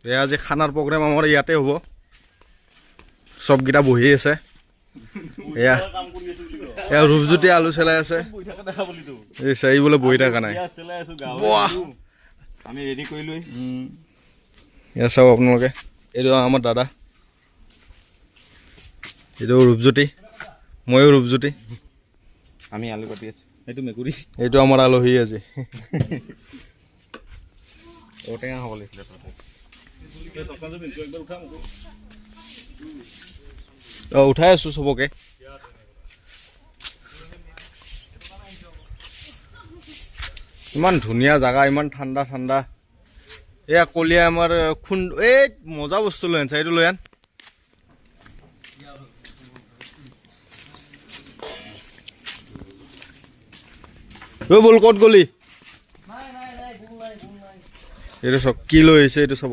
এয়া আজি খানাৰ প্ৰগ্ৰেম আমাৰ ইয়াতে হ'ব চবকেইটা বহি আছে এয়া এয়া ৰূপজ্যোতি আলু চেলাই আছে এই চাই বোলে বহি থকা নাই আমি ৰেডি কৰিলো এয়া চাব আপোনালোকে এইটো আমাৰ দাদা এইটো ৰূপজ্যোতি ময়ো ৰূপজ্যোতি আমি আলু কাটি আছো এইটো মেকুৰী এইটো আমাৰ আলহী আজি ঔটেঙা হ'ব লাগিছিলে উঠাই আছো চবকে ইমান ধুনীয়া জাগা ইমান ঠাণ্ডা ঠাণ্ডা এয়া কলিয়া আমাৰ খুন্দ এই মজা বস্তু লৈ আনছা এইটো লৈ আন বল ক'ত গলি এইটো চব কি লৈ আহিছে এইটো চব